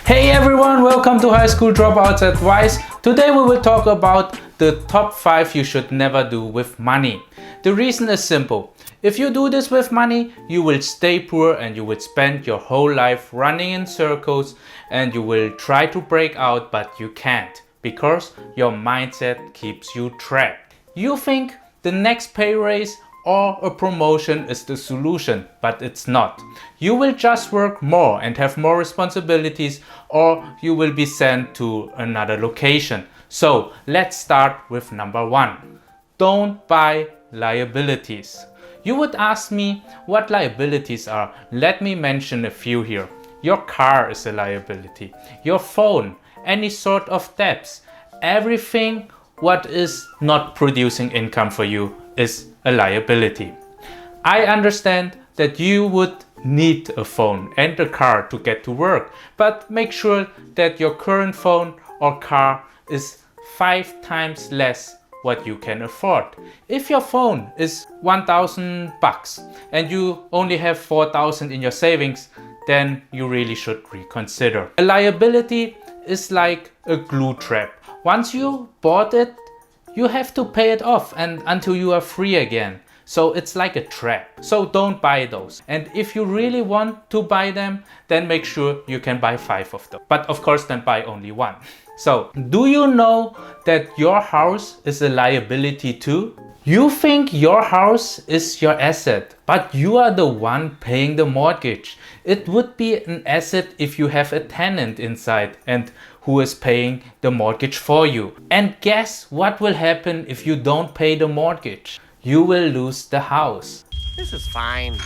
Hey everyone, welcome to High School Dropouts Advice. Today we will talk about the top 5 you should never do with money. The reason is simple. If you do this with money, you will stay poor and you will spend your whole life running in circles and you will try to break out, but you can't because your mindset keeps you trapped. You think the next pay raise or a promotion is the solution, but it's not. You will just work more and have more responsibilities, or you will be sent to another location. So let's start with number 1. Don't buy liabilities. You would ask me what liabilities are. Let me mention a few here. Your car is a liability. Your phone, any sort of debts, everything what is not producing income for you is a liability. I understand that you would need a phone and a car to get to work, but make sure that your current phone or car is 5 times less what you can afford. If your phone is $1,000 and you only have 4,000 in your savings, then you really should reconsider. A liability is like a glue trap. Once you bought it, you have to pay it off and until you are free again. So it's like a trap. So don't buy those. And if you really want to buy them, then make sure you can buy 5 of them. But of course, then buy only 1. So, do you know that your house is a liability too? You think your house is your asset, but you are the one paying the mortgage. It would be an asset if you have a tenant inside and who is paying the mortgage for you. And guess what will happen if you don't pay the mortgage? You will lose the house. This is fine.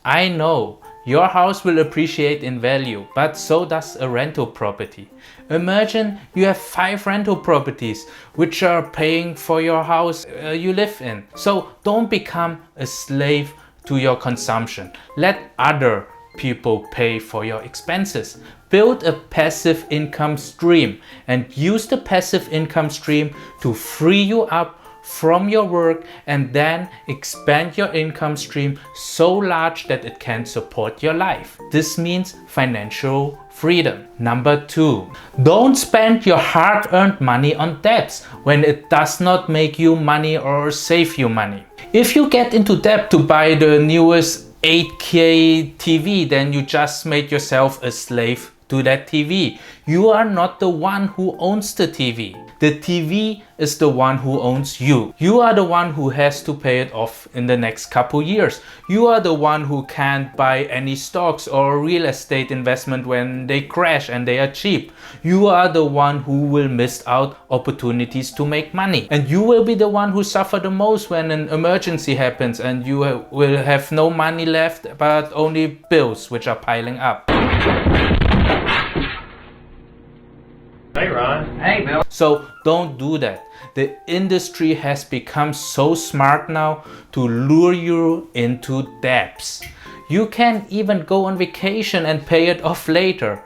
I know. Your house will appreciate in value, but so does a rental property. Imagine you have 5 rental properties which are paying for your house you live in. So don't become a slave to your consumption. Let other people pay for your expenses. Build a passive income stream and use the passive income stream to free you up from your work and then expand your income stream so large that it can support your life. This means financial freedom. Number 2, don't spend your hard-earned money on debts when it does not make you money or save you money. If you get into debt to buy the newest 8K TV, then you just made yourself a slave to that TV. You are not the one who owns the TV. The TV is the one who owns you. You are the one who has to pay it off in the next couple years. You are the one who can't buy any stocks or real estate investment when they crash and they are cheap. You are the one who will miss out opportunities to make money. And you will be the one who suffer the most when an emergency happens and you will have no money left but only bills which are piling up. Hey Ron. Hey Bill. So don't do that. The industry has become so smart now to lure you into debts. You can even go on vacation and pay it off later.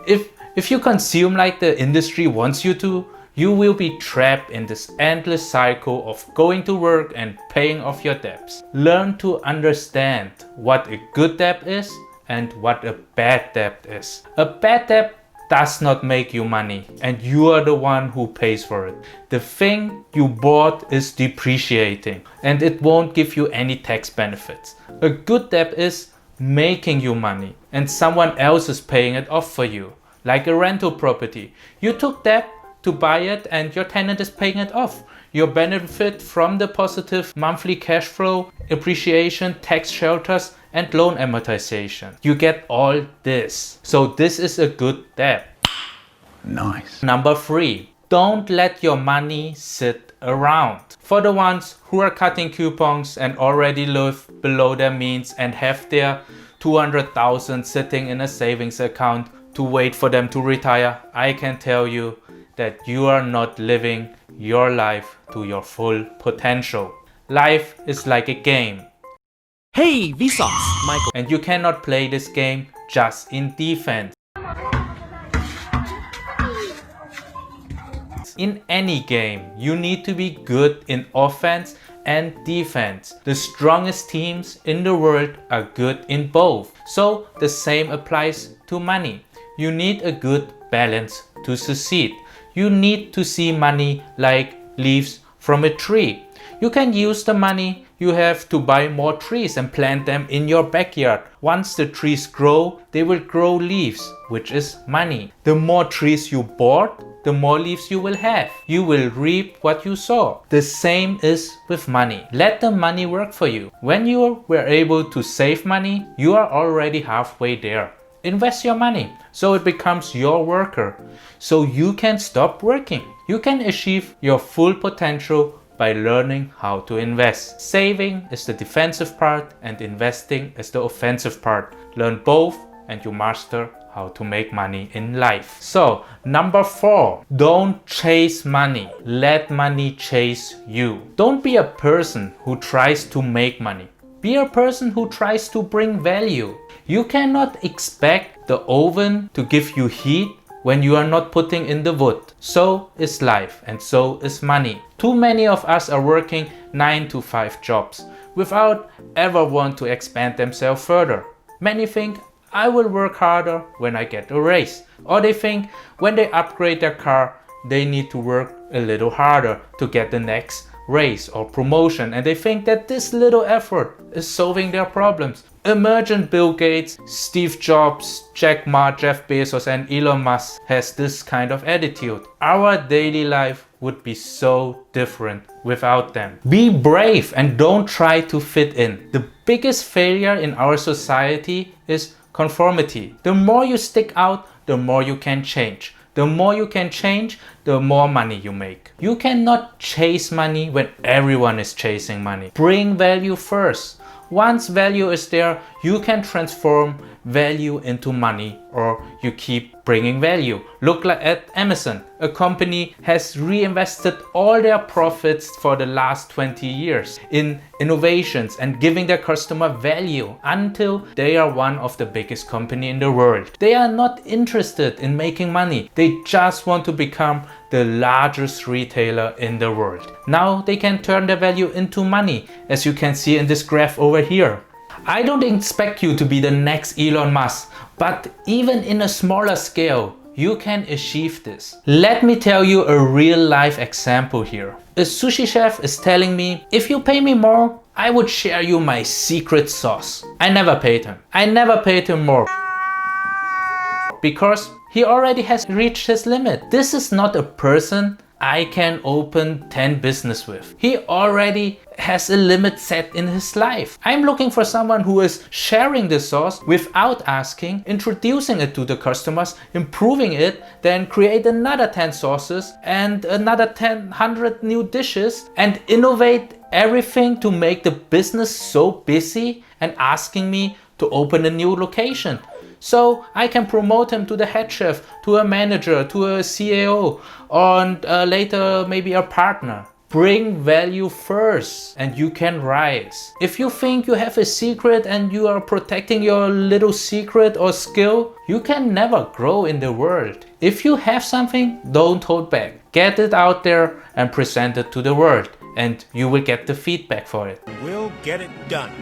If you consume like the industry wants you to, you will be trapped in this endless cycle of going to work and paying off your debts. Learn to understand what a good debt is and what a bad debt is. A bad debt does not make you money and you are the one who pays for it. The thing you bought is depreciating and it won't give you any tax benefits. A good debt is making you money and someone else is paying it off for you. Like a rental property. You took debt to buy it and your tenant is paying it off. You benefit from the positive monthly cash flow, appreciation, tax shelters and loan amortization. You get all this. So this is a good debt. Nice. Number 3, don't let your money sit around. For the ones who are cutting coupons and already live below their means and have their 200,000 sitting in a savings account to wait for them to retire, I can tell you that you are not living your life to your full potential. Life is like a game. Hey Vsauce, Michael. And you cannot play this game just in defense. In any game, you need to be good in offense and defense. The strongest teams in the world are good in both. So the same applies to money. You need a good balance to succeed. You need to see money like leaves from a tree. You can use the money you have to buy more trees and plant them in your backyard. Once the trees grow, they will grow leaves, which is money. The more trees you bought, the more leaves you will have. You will reap what you sow. The same is with money. Let the money work for you. When you were able to save money, you are already halfway there. Invest your money so it becomes your worker, so you can stop working. You can achieve your full potential by learning how to invest. Saving is the defensive part and investing is the offensive part. Learn both and you master how to make money in life. So, number 4, don't chase money. Let money chase you. Don't be a person who tries to make money. Be a person who tries to bring value. You cannot expect the oven to give you heat when you are not putting in the wood. So is life and so is money. Too many of us are working 9 to 5 jobs without ever want to expand themselves further. Many think, I will work harder when I get a raise. Or they think when they upgrade their car, they need to work a little harder to get the next raise or promotion, and they think that this little effort is solving their problems. Imagine Bill Gates, Steve Jobs, Jack Ma, Jeff Bezos and Elon Musk has this kind of attitude. Our daily life would be so different without them. Be brave and don't try to fit in. The biggest failure in our society is conformity. The more you stick out, the more you can change. The more you can change, the more money you make. You cannot chase money when everyone is chasing money. Bring value first. Once value is there, you can transform value into money, or you keep bringing value. Look at Amazon. A company has reinvested all their profits for the last 20 years in innovations and giving their customer value until they are one of the biggest company in the world. They are not interested in making money. They just want to become the largest retailer in the world. Now they can turn their value into money, as you can see in this graph over here. I don't expect you to be the next Elon Musk, but even in a smaller scale, you can achieve this. Let me tell you a real life example here. A sushi chef is telling me, if you pay me more, I would share you my secret sauce. I never paid him. I never paid him more, because he already has reached his limit. This is not a person I can open 10 business with. He already has a limit set in his life. I'm looking for someone who is sharing the sauce without asking, introducing it to the customers, improving it, then create another 10 sauces and another 100 new dishes and innovate everything to make the business so busy and asking me to open a new location. So I can promote him to the head chef, to a manager, to a CAO, and later maybe a partner. Bring value first and you can rise. If you think you have a secret and you are protecting your little secret or skill, you can never grow in the world. If you have something, don't hold back. Get it out there and present it to the world, and you will get the feedback for it. We'll get it done.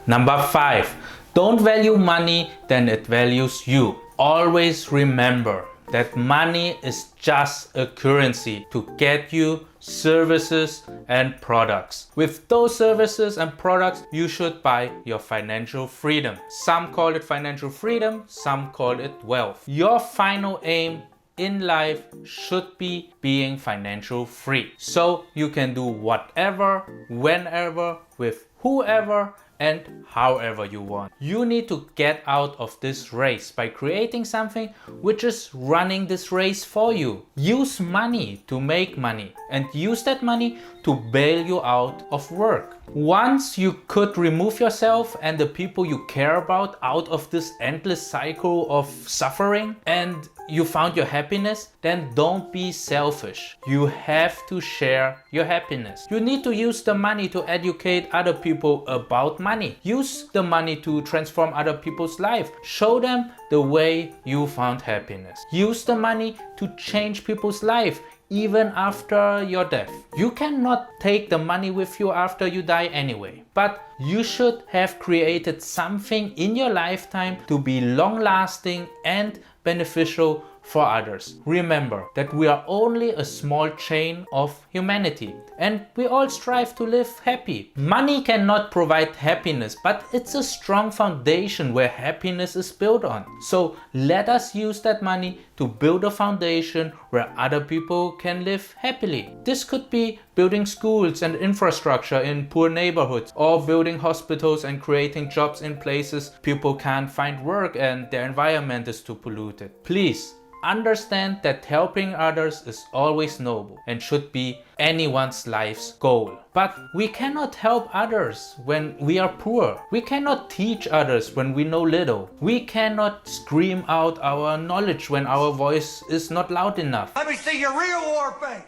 Number 5, don't value money than it values you. Always remember that money is just a currency to get you services and products. With those services and products, you should buy your financial freedom. Some call it financial freedom, some call it wealth. Your final aim in life should be being financial free. So you can do whatever, whenever, with whoever and however you want. You need to get out of this race by creating something which is running this race for you. Use money to make money and use that money to bail you out of work. Once you could remove yourself and the people you care about out of this endless cycle of suffering and you found your happiness, then don't be selfish. You have to share your happiness. You need to use the money to educate other people about money. Use the money to transform other people's life. Show them the way you found happiness. Use the money to change people's life. even after your death. You cannot take the money with you after you die anyway, but you should have created something in your lifetime to be long-lasting and beneficial for others. Remember that we are only a small chain of humanity and we all strive to live happy. Money cannot provide happiness, but it's a strong foundation where happiness is built on. So let us use that money to build a foundation where other people can live happily. This could be building schools and infrastructure in poor neighborhoods, or building hospitals and creating jobs in places people can't find work and their environment is too polluted. Please understand that helping others is always noble and should be anyone's life's goal. But we cannot help others when we are poor. We cannot teach others when we know little. We cannot scream out our knowledge when our voice is not loud enough. Let me see your real war face.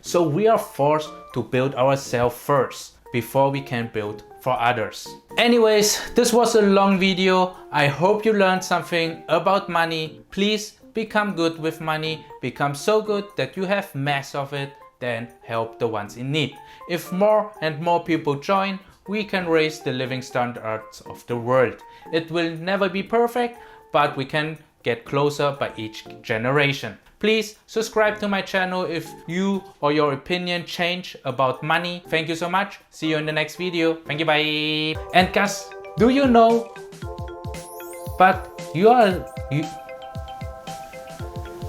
So we are forced to build ourselves first before we can build for others. Anyways, this was a long video. I hope you learned something about money. Please become good with money. Become so good that you have mass of it, then help the ones in need. If more and more people join, we can raise the living standards of the world. It will never be perfect, but we can get closer by each generation. Please subscribe to my channel if you or your opinion change about money. Thank you so much. See you in the next video. Thank you, bye. And guys, do you know,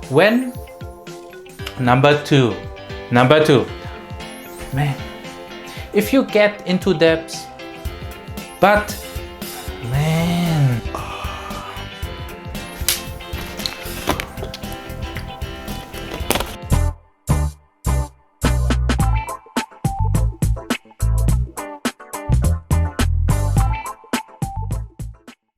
when number two, man, if you get into debts, but